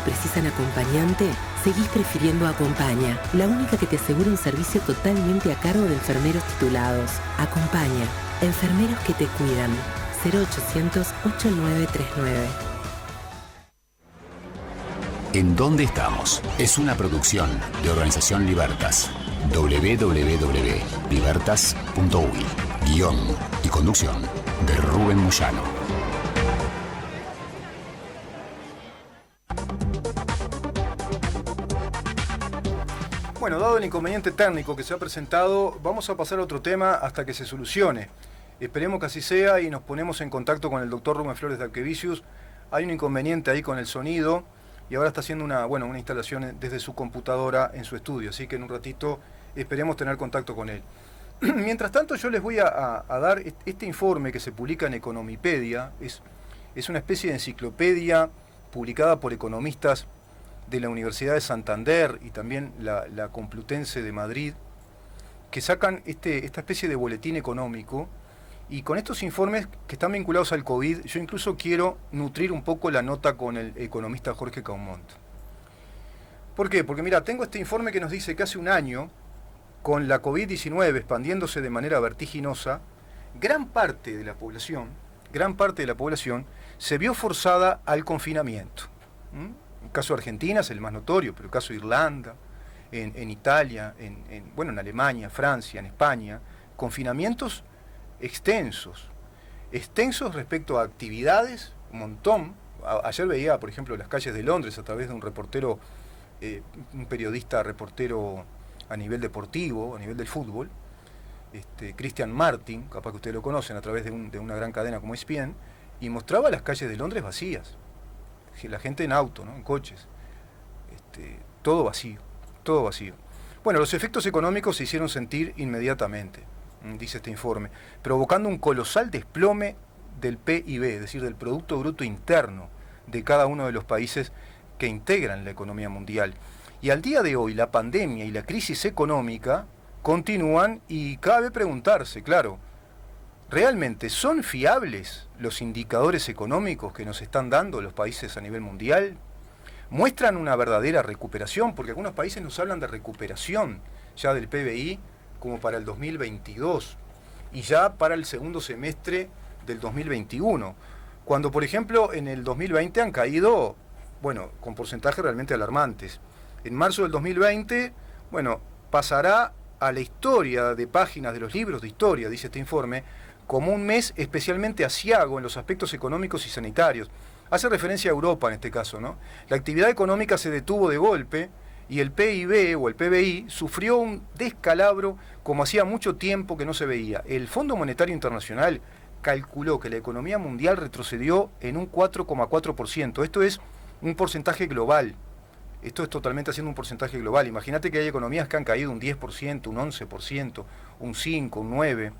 precisan acompañante, seguís prefiriendo Acompaña, la única que te asegura un servicio totalmente a cargo de enfermeros titulados. Acompaña, enfermeros que te cuidan. 0800-8939. ¿En dónde estamos? Es una producción de Organización Libertas. www.libertas.uy. Guión y conducción de Rubén Moyano. Bueno, dado el inconveniente técnico que se ha presentado, vamos a pasar a otro tema hasta que se solucione. Esperemos que así sea y nos ponemos en contacto con el doctor Rubén Flores de Arquevicius. Hay un inconveniente ahí con el sonido y ahora está haciendo una instalación desde su computadora en su estudio, así que en un ratito esperemos tener contacto con él. Mientras tanto, yo les voy a dar este informe que se publica en Economipedia. Es una especie de enciclopedia publicada por economistas de la Universidad de Santander y también la Complutense de Madrid, que sacan esta especie de boletín económico. Y con estos informes que están vinculados al COVID, yo incluso quiero nutrir un poco la nota con el economista Jorge Caumont. ¿Por qué? Porque mira, tengo este informe que nos dice que hace un año, con la COVID-19 expandiéndose de manera vertiginosa, gran parte de la población se vio forzada al confinamiento. El caso de Argentina es el más notorio, pero el caso de Irlanda, en Italia, en Alemania, Francia, en España, confinamientos extensos respecto a actividades, un montón. Ayer veía, por ejemplo, las calles de Londres a través de un reportero, un periodista reportero a nivel deportivo, a nivel del fútbol, Christian Martin, capaz que ustedes lo conocen a través de una gran cadena como ESPN, y mostraba las calles de Londres vacías, la gente en auto, ¿no? En coches, todo vacío. Bueno, los efectos económicos se hicieron sentir inmediatamente, dice este informe, provocando un colosal desplome del PIB, es decir, del Producto Bruto Interno de cada uno de los países que integran la economía mundial. Y al día de hoy, la pandemia y la crisis económica continúan y cabe preguntarse, claro, ¿realmente son fiables los indicadores económicos que nos están dando los países a nivel mundial? ¿Muestran una verdadera recuperación? Porque algunos países nos hablan de recuperación ya del PBI como para el 2022 y ya para el segundo semestre del 2021, cuando por ejemplo en el 2020 han caído, con porcentajes realmente alarmantes. En marzo del 2020, pasará a la historia de páginas de los libros de historia, dice este informe, como un mes especialmente aciago en los aspectos económicos y sanitarios. Hace referencia a Europa en este caso, ¿no? La actividad económica se detuvo de golpe y el PIB o el PBI sufrió un descalabro como hacía mucho tiempo que no se veía. El Fondo Monetario Internacional calculó que la economía mundial retrocedió en un 4,4%. Esto es un porcentaje global. Esto es totalmente haciendo un porcentaje global. Imagínate que hay economías que han caído un 10%, un 11%, un 5%, un 9%.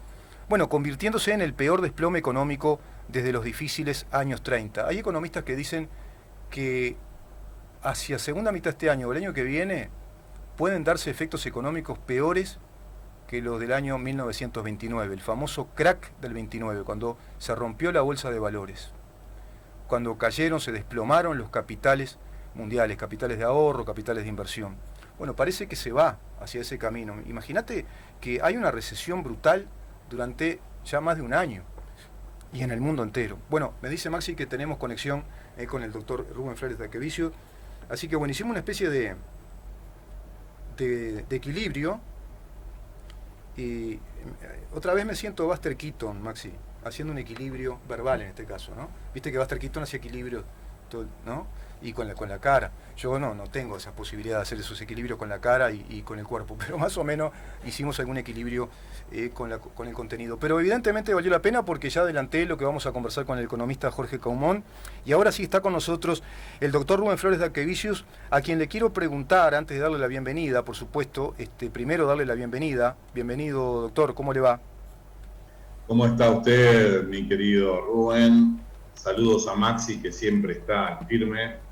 Convirtiéndose en el peor desplome económico desde los difíciles años 30. Hay economistas que dicen que hacia segunda mitad de este año o el año que viene pueden darse efectos económicos peores que los del año 1929, el famoso crack del 29, cuando se rompió la bolsa de valores, cuando cayeron, se desplomaron los capitales mundiales, capitales de ahorro, capitales de inversión. Parece que se va hacia ese camino. Imagínate que hay una recesión brutal durante ya más de un año y en el mundo entero. Me dice Maxi que tenemos conexión con el doctor Rubén Flores de Arquevicius, así que hicimos una especie de equilibrio y otra vez me siento Buster Keaton, Maxi, haciendo un equilibrio verbal en este caso, ¿no? Viste que Buster Keaton hacía equilibrio, ¿no? Y con la cara. Yo no tengo esa posibilidad de hacer esos equilibrios con la cara y con el cuerpo, pero más o menos hicimos algún equilibrio con el contenido. Pero evidentemente valió la pena porque ya adelanté lo que vamos a conversar con el economista Jorge Caumont, y ahora sí está con nosotros el doctor Rubén Flores de Arquevicius, a quien le quiero preguntar, antes de darle la bienvenida, por supuesto, primero darle la bienvenida. Bienvenido, doctor, ¿cómo le va? ¿Cómo está usted, mi querido Rubén? Saludos a Maxi, que siempre está firme.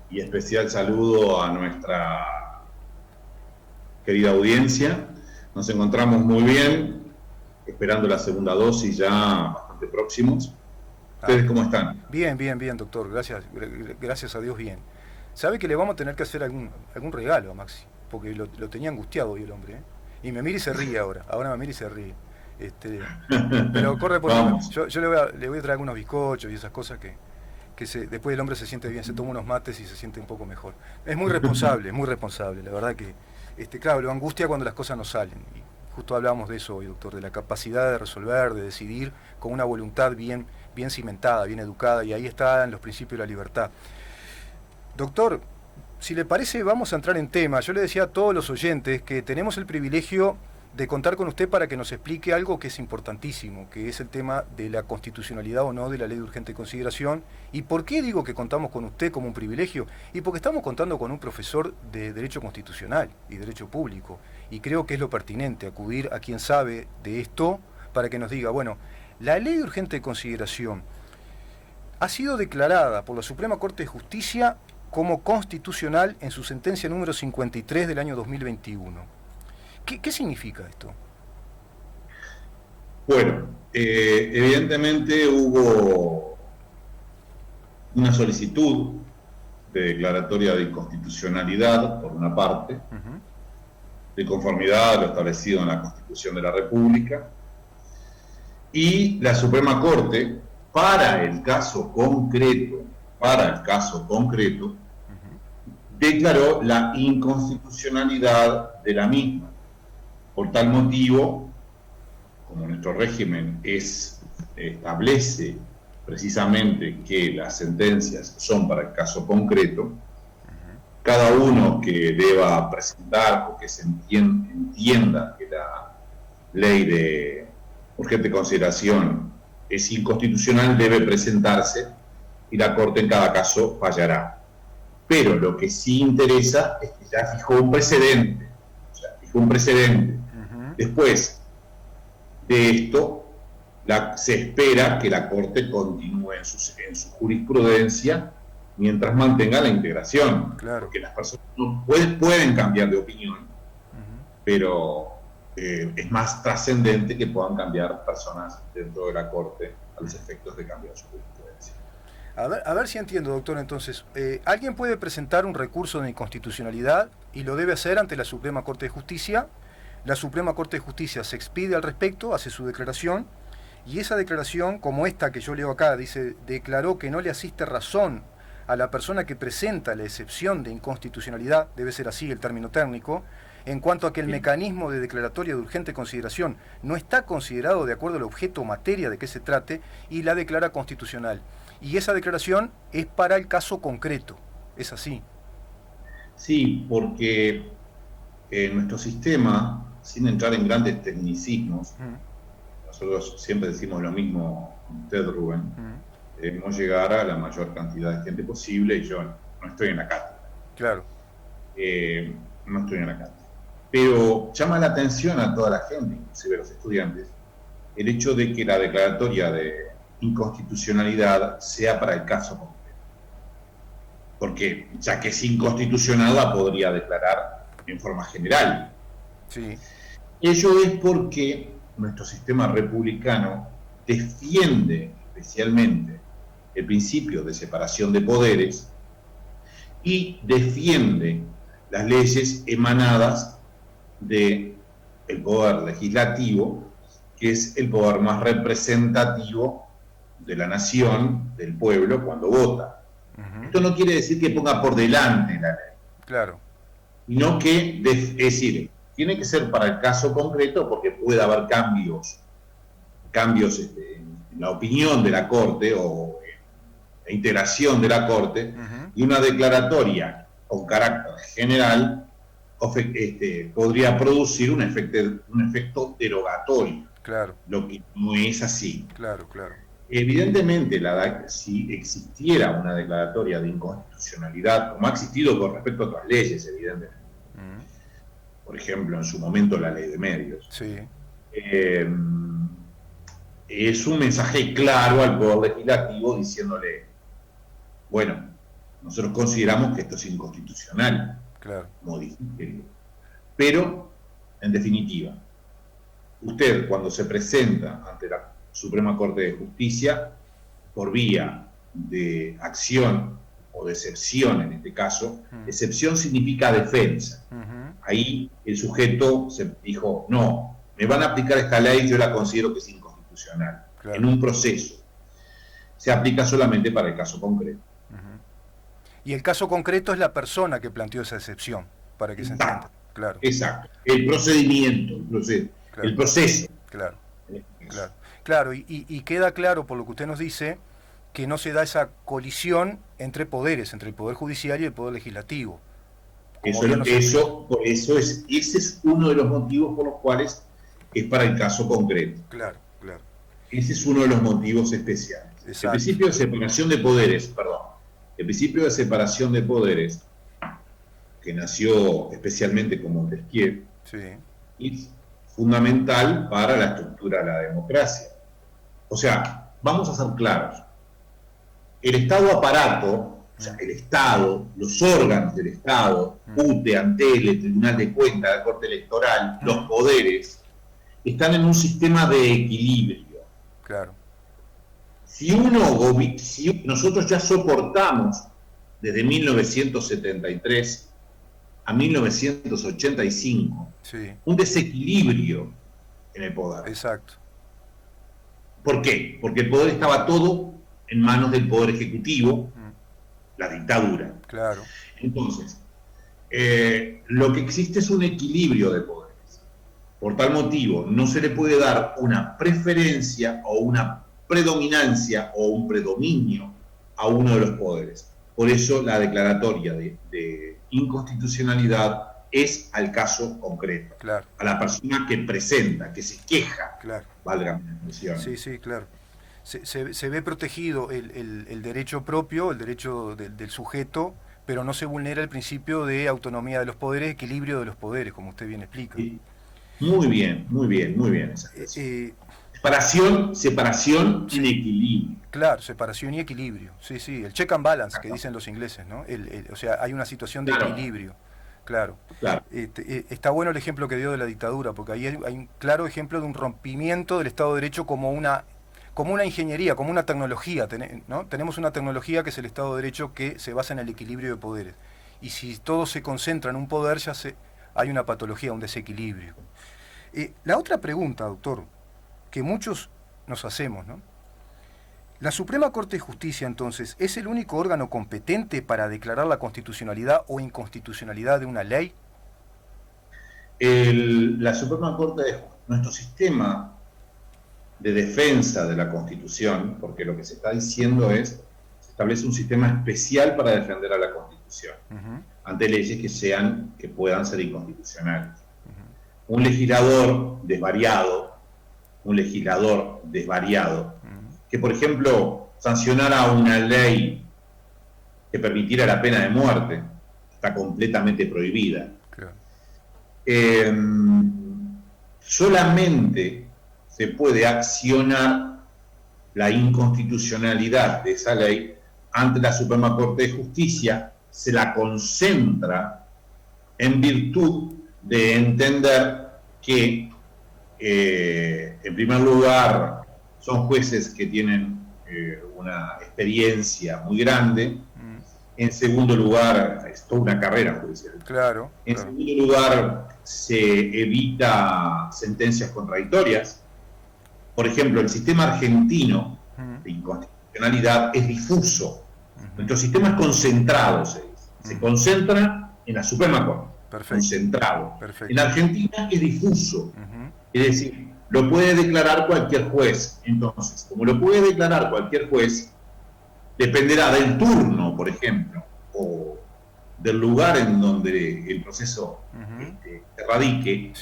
Y especial saludo a nuestra querida audiencia. Nos encontramos muy bien, esperando la segunda dosis ya bastante próximos. ¿Ustedes cómo están? Bien, doctor. Gracias a Dios, bien. sabe que le vamos a tener que hacer algún regalo a Maxi, porque lo tenía angustiado hoy el hombre, ¿eh? Y me mira y se ríe ahora me mira y se ríe. Pero corre por yo le voy a traer algunos bizcochos y esas cosas que después el hombre se siente bien, se toma unos mates y se siente un poco mejor. Es muy responsable, la verdad que, claro, lo angustia cuando las cosas no salen. Y justo hablábamos de eso hoy, doctor, de la capacidad de resolver, de decidir con una voluntad bien cimentada, bien educada, y ahí están los principios de la libertad. Doctor, si le parece, vamos a entrar en tema. Yo le decía a todos los oyentes que tenemos el privilegio de contar con usted para que nos explique algo que es importantísimo, que es el tema de la constitucionalidad o no de la ley de urgente consideración. ¿Y por qué digo que contamos con usted como un privilegio? Y porque estamos contando con un profesor de Derecho Constitucional y Derecho Público, y creo que es lo pertinente acudir a quien sabe de esto para que nos diga, bueno, la ley de urgente consideración ha sido declarada por la Suprema Corte de Justicia como constitucional en su sentencia número 53 del año 2021. ¿Qué significa esto? Bueno, evidentemente hubo una solicitud de declaratoria de inconstitucionalidad, por una parte, de conformidad a lo establecido en la Constitución de la República, y la Suprema Corte, para el caso concreto, declaró la inconstitucionalidad de la misma. Por tal motivo, como nuestro régimen establece precisamente que las sentencias son para el caso concreto, cada uno que deba presentar o que se entienda que la ley de urgente consideración es inconstitucional debe presentarse y la Corte en cada caso fallará. Pero lo que sí interesa es que ya fijó un precedente. Después de esto, se espera que la Corte continúe en su jurisprudencia mientras mantenga la integración. Claro. Porque las personas no pueden cambiar de opinión, pero es más trascendente que puedan cambiar personas dentro de la Corte a los efectos de cambio de su jurisprudencia. A ver si entiendo, doctor. Entonces, alguien puede presentar un recurso de inconstitucionalidad y lo debe hacer ante la Suprema Corte de Justicia. La Suprema Corte de Justicia se expide al respecto, hace su declaración, y esa declaración, como esta que yo leo acá, dice, declaró que no le asiste razón a la persona que presenta la excepción de inconstitucionalidad, debe ser así el término técnico, en cuanto a que el mecanismo de declaratoria de urgente consideración no está considerado de acuerdo al objeto o materia de que se trate, y la declara constitucional. Y esa declaración es para el caso concreto, ¿es así? Sí, porque nuestro sistema, sin entrar en grandes tecnicismos, nosotros siempre decimos lo mismo con usted, Rubén, debemos llegar a la mayor cantidad de gente posible, y yo no estoy en la cátedra. Claro. No estoy en la cátedra. Pero llama la atención a toda la gente, inclusive a los estudiantes, el hecho de que la declaratoria de inconstitucionalidad sea para el caso concreto. Porque ya que es inconstitucional, la podría declarar en forma general. Sí. Ello es porque nuestro sistema republicano defiende especialmente el principio de separación de poderes y defiende las leyes emanadas del poder legislativo, que es el poder más representativo de la nación, del pueblo, cuando vota. Esto no quiere decir que ponga por delante la ley. Claro. Sino que, es decir, tiene que ser para el caso concreto, porque puede haber cambios en la opinión de la Corte o en la integración de la Corte, y una declaratoria con carácter general podría producir un efecto derogatorio. Claro. Lo que no es así. Claro, claro. Evidentemente, si existiera una declaratoria de inconstitucionalidad, como ha existido con respecto a otras leyes, evidentemente, por ejemplo, en su momento la ley de medios, sí. Es un mensaje claro al Poder Legislativo diciéndole, bueno, nosotros consideramos que esto es inconstitucional, claro, modifíquenlo. Pero, en definitiva, usted cuando se presenta ante la Suprema Corte de Justicia, por vía de acción o de excepción en este caso, excepción significa defensa. Ahí el sujeto se dijo, no, me van a aplicar esta ley, yo la considero que es inconstitucional. Claro. En un proceso. Se aplica solamente para el caso concreto. Y el caso concreto es la persona que planteó esa excepción, para que se entienda. Claro. Exacto. El procedimiento, el proceso. Claro. Claro, y queda claro por lo que usted nos dice que no se da esa colisión entre poderes, entre el Poder Judicial y el Poder Legislativo. Ese es uno de los motivos por los cuales es para el caso concreto. Claro. Ese es uno de los motivos especiales. Exacto. El principio de separación de poderes, el principio de separación de poderes, que nació especialmente con Montesquieu, es fundamental para la estructura de la democracia. O sea, vamos a ser claros. El Estado aparato, o sea, el Estado, los órganos del Estado, UTE, ANTEL, Tribunal de Cuentas, la Corte Electoral, los poderes, están en un sistema de equilibrio. Claro. Si nosotros ya soportamos desde 1973 a 1985 un desequilibrio en el poder. Exacto. ¿Por qué? Porque el poder estaba todo en manos del Poder Ejecutivo, la dictadura. Claro. Entonces, lo que existe es un equilibrio de poderes. Por tal motivo, no se le puede dar una preferencia o una predominancia o un predominio a uno de los poderes. Por eso la declaratoria de inconstitucionalidad es al caso concreto, a la persona que presenta, que se queja, valga mi expresión. Sí, claro. Se ve protegido el derecho propio, el derecho del sujeto, pero no se vulnera el principio de autonomía de los poderes, equilibrio de los poderes, como usted bien explica. Sí. Muy bien. Separación y equilibrio. Claro, separación y equilibrio. Sí, el check and balance que dicen los ingleses, ¿no? O sea, hay una situación de equilibrio. Claro. Está bueno el ejemplo que dio de la dictadura, porque ahí hay un claro ejemplo de un rompimiento del Estado de Derecho como una ingeniería, como una tecnología, ¿no? Tenemos una tecnología que es el Estado de Derecho que se basa en el equilibrio de poderes. Y si todo se concentra en un poder, hay una patología, un desequilibrio. La otra pregunta, doctor, que muchos nos hacemos, ¿no? ¿La Suprema Corte de Justicia, entonces, es el único órgano competente para declarar la constitucionalidad o inconstitucionalidad de una ley? La Suprema Corte de nuestro sistema de defensa de la Constitución, porque lo que se está diciendo es, se establece un sistema especial para defender a la Constitución, ante leyes que puedan ser inconstitucionales. Un legislador desvariado, que por ejemplo sancionara una ley que permitiera la pena de muerte, está completamente prohibida. Solamente se puede accionar la inconstitucionalidad de esa ley ante la Suprema Corte de Justicia, se la concentra en virtud de entender que, en primer lugar, son jueces que tienen una experiencia muy grande. En segundo lugar, es toda una carrera judicial. En segundo lugar, se evita sentencias contradictorias. Por ejemplo, el sistema argentino de inconstitucionalidad es difuso. Nuestro sistema es concentrado, se concentra en la Suprema Corte. Concentrado. En Argentina es difuso. Es decir, lo puede declarar cualquier juez. Entonces, como lo puede declarar cualquier juez, dependerá del turno, por ejemplo, o del lugar en donde el proceso se radique,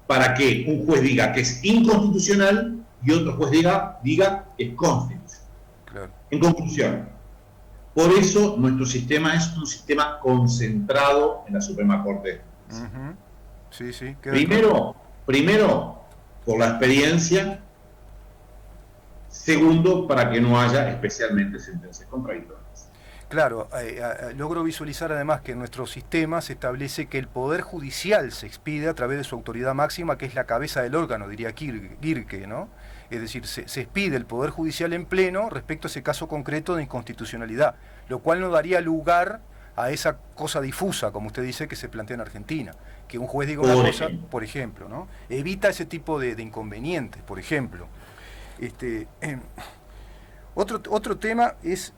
para que un juez diga que es inconstitucional y otro juez diga que es constitucional. En conclusión, por eso nuestro sistema es un sistema concentrado en la Suprema Corte. Primero, por la experiencia. Segundo, para que no haya especialmente sentencias contradictorias. Claro, logro visualizar además que en nuestro sistema se establece que el Poder Judicial se expide a través de su autoridad máxima, que es la cabeza del órgano, diría Gierke, ¿no? Es decir, se expide el Poder Judicial en pleno respecto a ese caso concreto de inconstitucionalidad, lo cual no daría lugar a esa cosa difusa, como usted dice, que se plantea en Argentina, que un juez diga una cosa, por ejemplo, ¿no? Evita ese tipo de inconvenientes, por ejemplo. Otro tema es,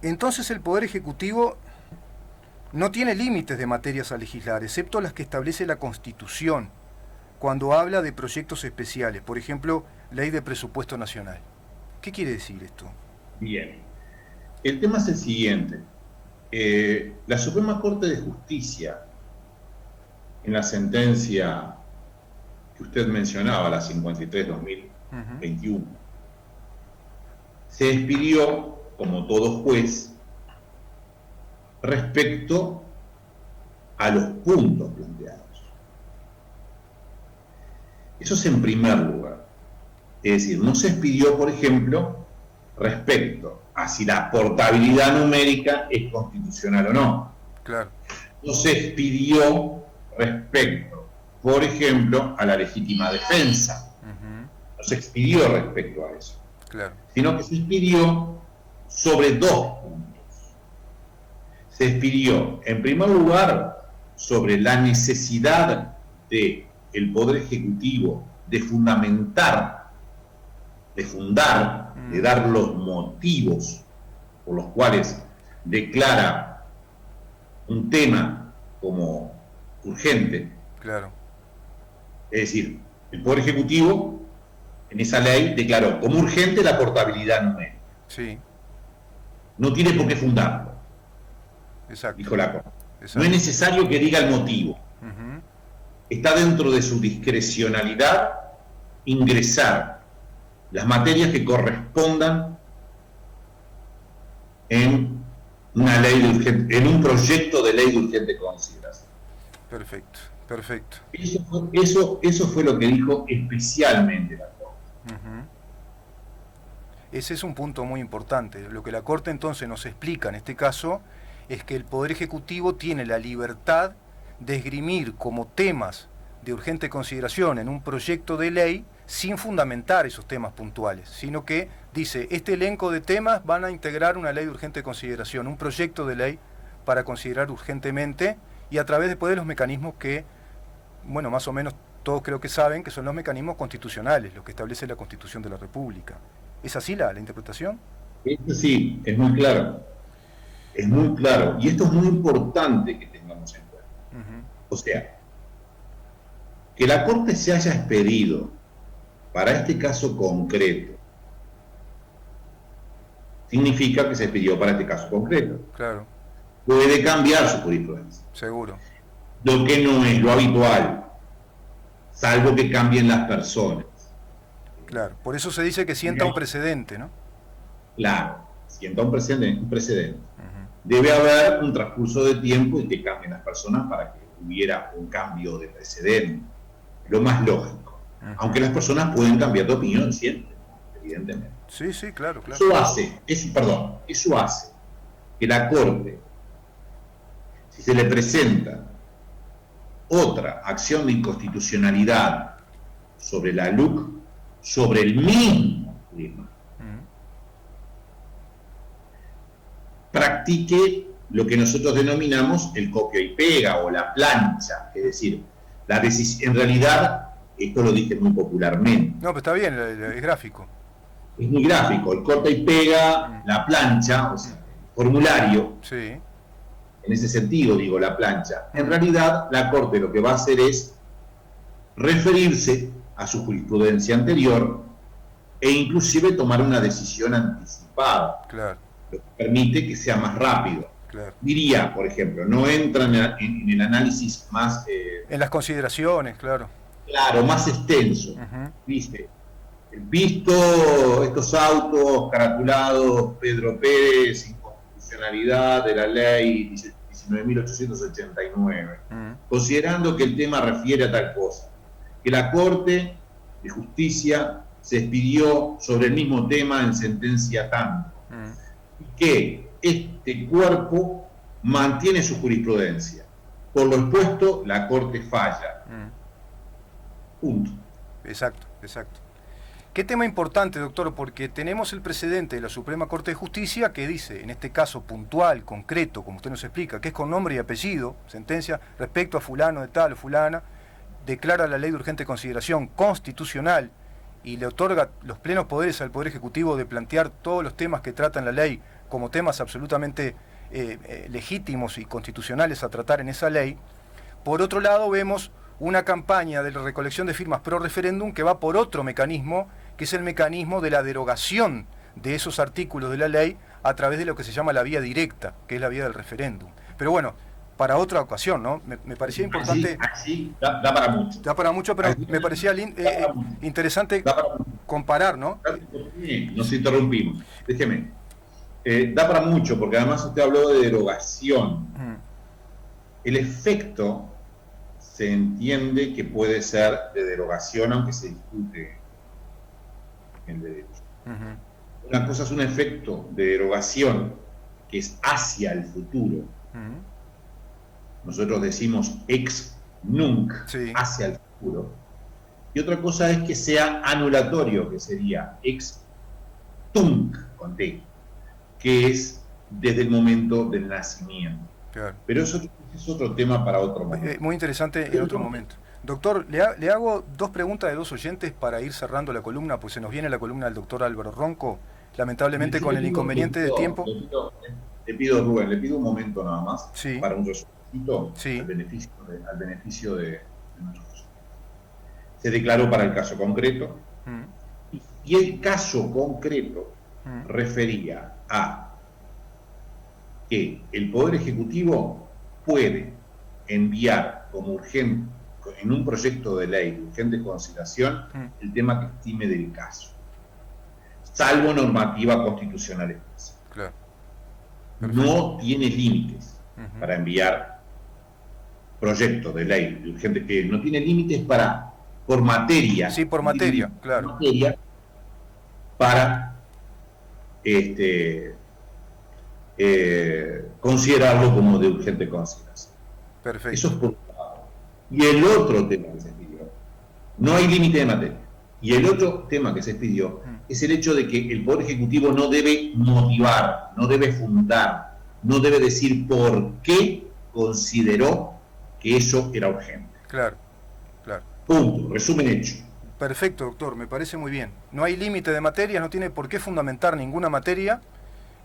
entonces el Poder Ejecutivo no tiene límites de materias a legislar, excepto las que establece la Constitución, cuando habla de proyectos especiales, por ejemplo, Ley de Presupuesto Nacional. ¿Qué quiere decir esto? Bien. El tema es el siguiente. La Suprema Corte de Justicia, en la sentencia que usted mencionaba, la 53/2021, se despidió, como todo juez, respecto a los puntos planteados. Eso es en primer lugar. Es decir, no se expidió, por ejemplo, respecto a si la portabilidad numérica es constitucional o no. Claro. No se expidió respecto, por ejemplo, a la legítima defensa. No se expidió respecto a eso. Claro. Sino que se expidió sobre dos puntos. Se expidió, en primer lugar, sobre la necesidad de el Poder Ejecutivo de fundamentar, de dar los motivos por los cuales declara un tema como urgente. Claro. Es decir, el Poder Ejecutivo en esa ley declaró como urgente la portabilidad numérica. Sí. No tiene por qué fundarlo. Exacto. Dijo la Corte. Exacto. No es necesario que diga el motivo. Está dentro de su discrecionalidad ingresar las materias que correspondan en una ley de urgente, en un proyecto de ley de urgente consideración. Perfecto, perfecto. Eso fue lo que dijo especialmente la Corte. Ese es un punto muy importante. Lo que la Corte entonces nos explica en este caso es que el Poder Ejecutivo tiene la libertad de esgrimir como temas de urgente consideración en un proyecto de ley sin fundamentar esos temas puntuales, sino que dice, este elenco de temas van a integrar una ley de urgente consideración, un proyecto de ley para considerar urgentemente y a través después de los mecanismos que, bueno, más o menos todos creo que saben que son los mecanismos constitucionales, los que establece la Constitución de la República. ¿Es así la interpretación? Sí, es muy claro. Es muy claro. Y esto es muy importante que tengamos en cuenta. O sea, que la Corte se haya expedido para este caso concreto significa que se expidió para este caso concreto. Claro. Puede cambiar su jurisprudencia. Seguro. Lo que no es lo habitual, salvo que cambien las personas. Claro. Por eso se dice que sienta un precedente, ¿no? Claro, sienta un precedente. Debe haber un transcurso de tiempo y que cambien las personas para que hubiera un cambio de precedente. Lo más lógico. Aunque las personas pueden cambiar de opinión siempre, evidentemente. Sí, claro. Eso hace que la Corte, si se le presenta otra acción de inconstitucionalidad sobre la LUC, sobre el mismo tema, practique lo que nosotros denominamos el copia y pega o la plancha, es decir, la decisión, en realidad, esto lo dije muy popularmente. No, pero está bien, es gráfico. Es muy gráfico, el corta y pega, la plancha, o sea, el formulario, sí. En ese sentido digo la plancha. En realidad, la Corte lo que va a hacer es referirse a su jurisprudencia anterior e inclusive tomar una decisión anticipada. Claro. Lo que permite que sea más rápido. Claro. Diría, por ejemplo, no entra en el análisis más... en las consideraciones, claro. Claro, más extenso. Dice, visto estos autos caratulados Pedro Pérez, inconstitucionalidad de la ley 19.889, considerando que el tema refiere a tal cosa, que la Corte de Justicia se expidió sobre el mismo tema en sentencia tanto, y que este cuerpo mantiene su jurisprudencia. Por lo expuesto, la Corte falla. Punto. Exacto, exacto. ¿Qué tema importante, doctor? Porque tenemos el precedente de la Suprema Corte de Justicia que dice, en este caso puntual, concreto, como usted nos explica, que es con nombre y apellido, sentencia respecto a fulano de tal o fulana, declara la ley de urgente consideración constitucional y le otorga los plenos poderes al Poder Ejecutivo de plantear todos los temas que tratan la ley como temas absolutamente legítimos y constitucionales a tratar en esa ley. Por otro lado, vemos una campaña de recolección de firmas pro referéndum que va por otro mecanismo, que es el mecanismo de la derogación de esos artículos de la ley a través de lo que se llama la vía directa, que es la vía del referéndum. Pero bueno, para otra ocasión, ¿no? Me parecía importante... Así da para mucho. Da para mucho, pero me parecía interesante comparar, ¿no? Nos interrumpimos. Déjeme. Da para mucho, porque además usted habló de derogación. El efecto se entiende que puede ser de derogación, aunque se discute en derecho. Una cosa es un efecto de derogación que es hacia el futuro. Nosotros decimos ex nunc, sí, hacia el futuro. Y otra cosa es que sea anulatorio, que sería ex tunc, con T, que es desde el momento del nacimiento. Claro. Pero eso es otro tema para otro momento. Muy interesante en otro momento. Doctor, le hago dos preguntas de dos oyentes para ir cerrando la columna, pues se nos viene la columna del doctor Álvaro Ronco, lamentablemente con el inconveniente de tiempo. Le pido, Rubén, le pido un momento nada más, sí, para un resumen, sí, al beneficio de nosotros. Se declaró para el caso concreto, y el caso concreto refería a que el Poder Ejecutivo puede enviar como urgente, en un proyecto de ley de urgente consideración, el tema que estime del caso, salvo normativa constitucional expresa. Claro. No tiene límites para enviar proyectos de ley de urgente, que no tiene límites por materia. Sí, por materia, claro. Materia para considerarlo como de urgente consideración. Perfecto. Eso es por un lado. Y el otro tema que se pidió, no hay límite de materia. Y el otro tema que se pidió es el hecho de que el Poder Ejecutivo no debe motivar, no debe fundar, no debe decir por qué consideró que eso era urgente. Claro, claro. Punto, resumen hecho. Perfecto, doctor, me parece muy bien. No hay límite de materia, no tiene por qué fundamentar ninguna materia,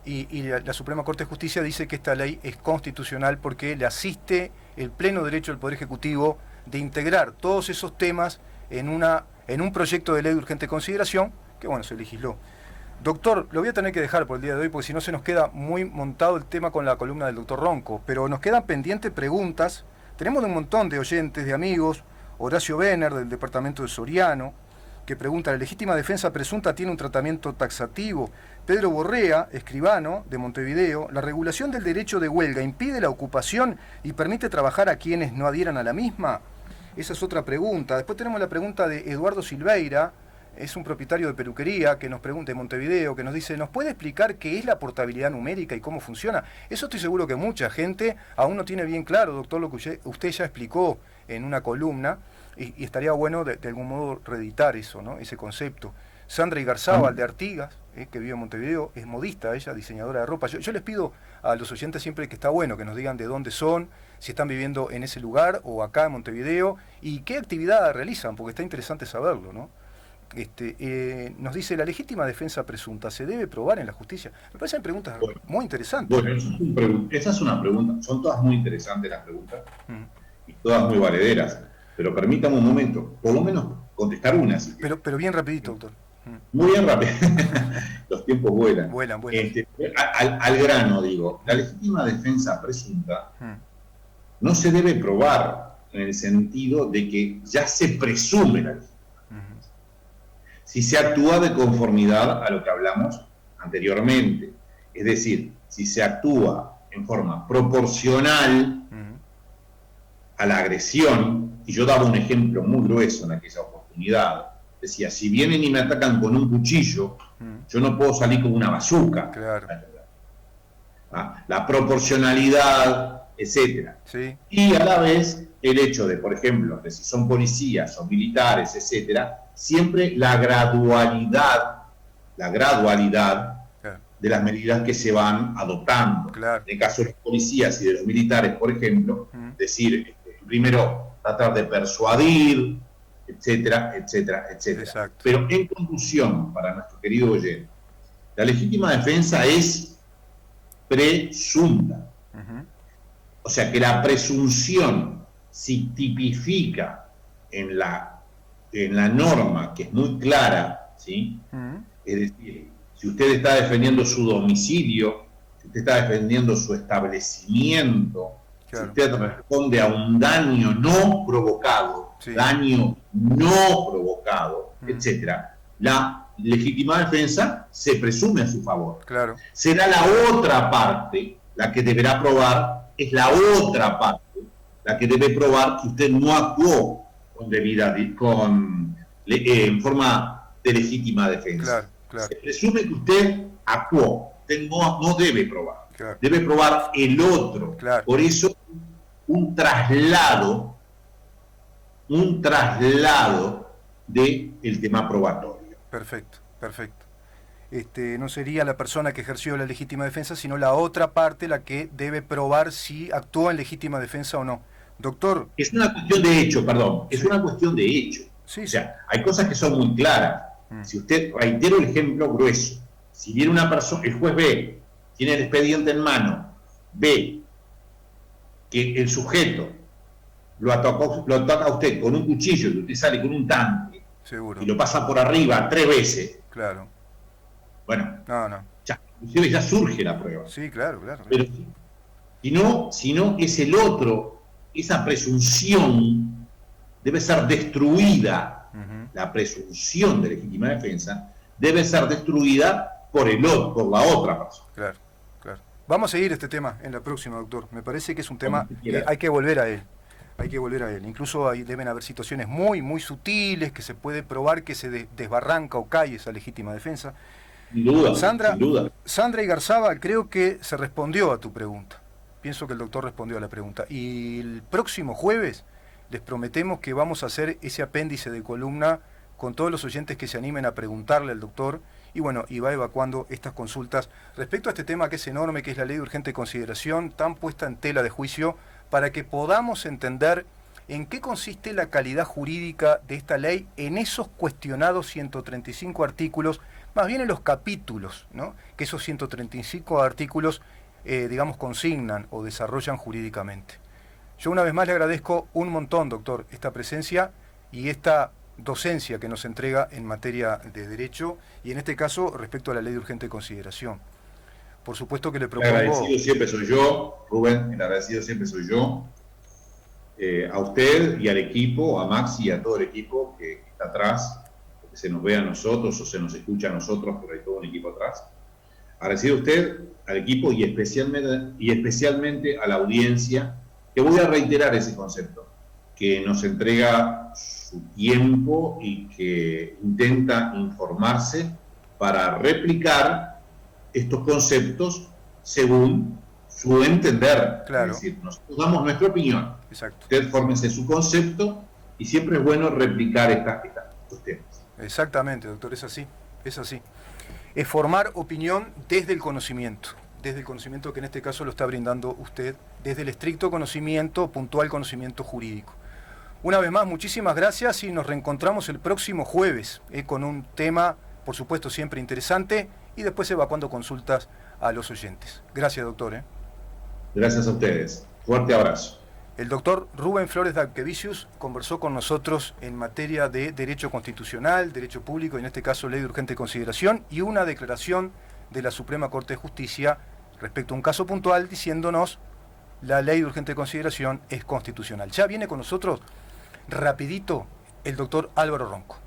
y la Suprema Corte de Justicia dice que esta ley es constitucional porque le asiste el pleno derecho del Poder Ejecutivo de integrar todos esos temas en un proyecto de ley de urgente consideración, que bueno, se legisló. Doctor, lo voy a tener que dejar por el día de hoy porque si no se nos queda muy montado el tema con la columna del doctor Ronco, pero nos quedan pendientes preguntas. Tenemos un montón de oyentes, de amigos. Horacio Benner, del departamento de Soriano, que pregunta: ¿la legítima defensa presunta tiene un tratamiento taxativo? Pedro Borrea, escribano de Montevideo: ¿la regulación del derecho de huelga impide la ocupación y permite trabajar a quienes no adhieran a la misma? Esa es otra pregunta. Después tenemos la pregunta de Eduardo Silveira, es un propietario de peluquería que nos pregunta, de Montevideo, que nos dice: ¿nos puede explicar qué es la portabilidad numérica y cómo funciona? Eso estoy seguro que mucha gente aún no tiene bien claro, doctor, lo que usted ya explicó en una columna, y estaría bueno de algún modo reeditar eso, ¿no? Ese concepto. Sandra Igarzábal de Artigas, que vive en Montevideo, es modista, ella diseñadora de ropa. Yo les pido a los oyentes siempre que está bueno que nos digan de dónde son, si están viviendo en ese lugar o acá en Montevideo, y qué actividad realizan, porque está interesante saberlo, ¿no? Nos dice: ¿la legítima defensa presunta se debe probar en la justicia? Me parecen preguntas muy interesantes. Bueno, esa es una pregunta, son todas muy interesantes las preguntas, y todas muy valederas, pero permítame un momento, por lo menos contestar una. Pero bien rapidito, doctor. Muy bien rápido. Los tiempos vuelan. Vuelan. Al grano, digo, la legítima defensa presunta no se debe probar en el sentido de que ya se presume la legítima. Si se actúa de conformidad a lo que hablamos anteriormente, es decir, si se actúa en forma proporcional a la agresión, y yo daba un ejemplo muy grueso en aquella oportunidad, decía: si vienen y me atacan con un cuchillo, yo no puedo salir con una bazuca. Claro. la proporcionalidad, etcétera. Sí. Y a la vez el hecho de, por ejemplo, que si son policías o militares, etcétera, siempre la gradualidad Claro. de las medidas que se van adoptando. Claro. En el caso de los policías y de los militares, por ejemplo, decir, primero tratar de persuadir, etcétera, etcétera, etcétera. Exacto. Pero en conclusión, para nuestro querido oyente, la legítima defensa es presunta. O sea que la presunción, si tipifica en la norma, que es muy clara, ¿sí? Es decir, si usted está defendiendo su domicilio, si usted está defendiendo su establecimiento, claro, si usted responde a un daño no provocado, sí, etcétera, la legítima defensa se presume a su favor. Claro. Será la otra parte la que deberá probar, es la otra parte la que debe probar que usted no actuó en forma de legítima defensa. Claro, claro. Se presume que usted actuó, usted no debe probar, claro, debe probar el otro. Claro. Por eso un traslado del tema probatorio. Perfecto, perfecto. No sería la persona que ejerció la legítima defensa, sino la otra parte la que debe probar si actuó en legítima defensa o no. Doctor. Es una cuestión de hecho, perdón, es una cuestión de hecho. Sí, o sea, hay cosas que son muy claras. Si usted, reitero el ejemplo grueso, si viene una persona, el juez ve, tiene el expediente en mano, ve que el sujeto lo ataca a usted con un cuchillo y usted sale con un tanque, seguro, y lo pasa por arriba 3 veces. Claro. Bueno, no. Inclusive ya surge la prueba. Sí, claro. Pero si no es el otro, esa presunción debe ser destruida. La presunción de legítima defensa debe ser destruida por la otra persona. Claro. Vamos a seguir este tema en la próxima, doctor. Me parece que es un tema que hay que volver a él. Incluso ahí deben haber situaciones muy, muy sutiles que se puede probar que se desbarranca o cae esa legítima defensa. Sin duda. Sandra Igarzábal, creo que se respondió a tu pregunta. Pienso que el doctor respondió a la pregunta. Y el próximo jueves les prometemos que vamos a hacer ese apéndice de columna con todos los oyentes que se animen a preguntarle al doctor, y bueno, y va evacuando estas consultas respecto a este tema que es enorme, que es la ley de urgente consideración, tan puesta en tela de juicio, para que podamos entender en qué consiste la calidad jurídica de esta ley en esos cuestionados 135 artículos, más bien en los capítulos, ¿no?, que esos 135 artículos, consignan o desarrollan jurídicamente. Yo una vez más le agradezco un montón, doctor, esta presencia y esta docencia que nos entrega en materia de derecho, y en este caso respecto a la ley de urgente consideración. Por supuesto que le propongo... El agradecido siempre soy yo, Rubén, el agradecido siempre soy yo, a usted y al equipo, a Maxi y a todo el equipo que está atrás, que se nos ve a nosotros o se nos escucha a nosotros, pero hay todo un equipo atrás. Agradecido a usted, al equipo y especialmente a la audiencia, que voy a reiterar ese concepto, que nos entrega su tiempo y que intenta informarse para replicar estos conceptos según su entender. Claro. Es decir, nosotros damos nuestra opinión. Exacto. Usted fórmese su concepto y siempre es bueno replicar estos temas. Exactamente, doctor, es así. Es formar opinión desde el conocimiento que en este caso lo está brindando usted, desde el estricto conocimiento, puntual conocimiento jurídico. Una vez más, muchísimas gracias y nos reencontramos el próximo jueves con un tema, por supuesto, siempre interesante, y después evacuando consultas a los oyentes. Gracias, doctor. Gracias a ustedes. Fuerte abrazo. El doctor Rubén Flores Dacquevicius conversó con nosotros en materia de derecho constitucional, derecho público, en este caso ley de urgente consideración, y una declaración de la Suprema Corte de Justicia respecto a un caso puntual diciéndonos la ley de urgente consideración es constitucional. Ya viene con nosotros rapidito el doctor Álvaro Ronco.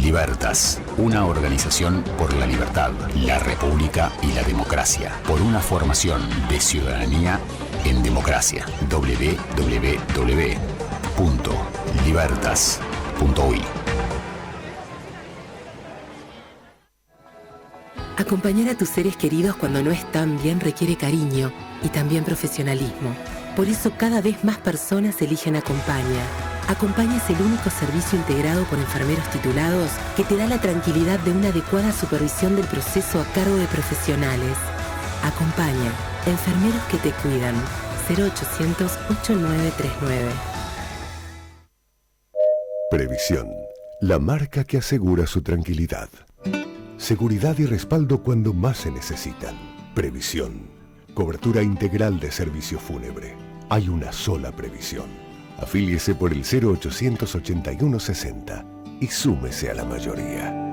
Libertas, una organización por la libertad, la república y la democracia, por una formación de ciudadanía en democracia. www.libertas.uy. Acompañar a tus seres queridos cuando no están bien requiere cariño y también profesionalismo. Por eso cada vez más personas eligen Acompaña. Acompaña es el único servicio integrado por enfermeros titulados que te da la tranquilidad de una adecuada supervisión del proceso a cargo de profesionales. Acompaña, enfermeros que te cuidan. 0800-8939. Previsión, la marca que asegura su tranquilidad. Seguridad y respaldo cuando más se necesitan. Previsión, cobertura integral de servicio fúnebre. Hay una sola Previsión. Afíliese por el 0800 81 60 y súmese a la mayoría.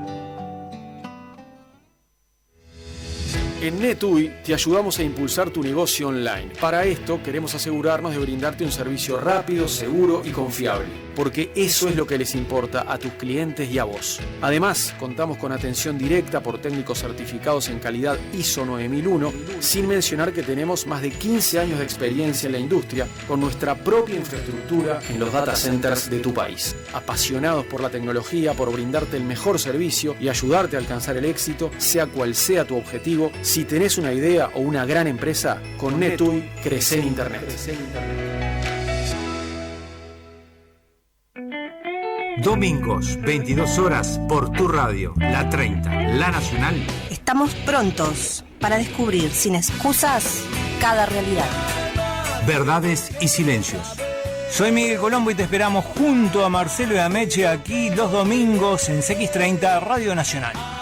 En NetUI te ayudamos a impulsar tu negocio online. Para esto queremos asegurarnos de brindarte un servicio rápido, seguro y confiable, porque eso es lo que les importa a tus clientes y a vos. Además, contamos con atención directa por técnicos certificados en calidad ISO 9001, sin mencionar que tenemos más de 15 años de experiencia en la industria con nuestra propia infraestructura en los data centers de tu país. Apasionados por la tecnología, por brindarte el mejor servicio y ayudarte a alcanzar el éxito, sea cual sea tu objetivo. Si tenés una idea o una gran empresa, con NetUI crece en Internet. Domingos, 22 horas, por tu radio, La 30, La Nacional. Estamos prontos para descubrir sin excusas cada realidad. Verdades y silencios. Soy Miguel Colombo y te esperamos junto a Marcelo y a Meche aquí los domingos en CX30 Radio Nacional.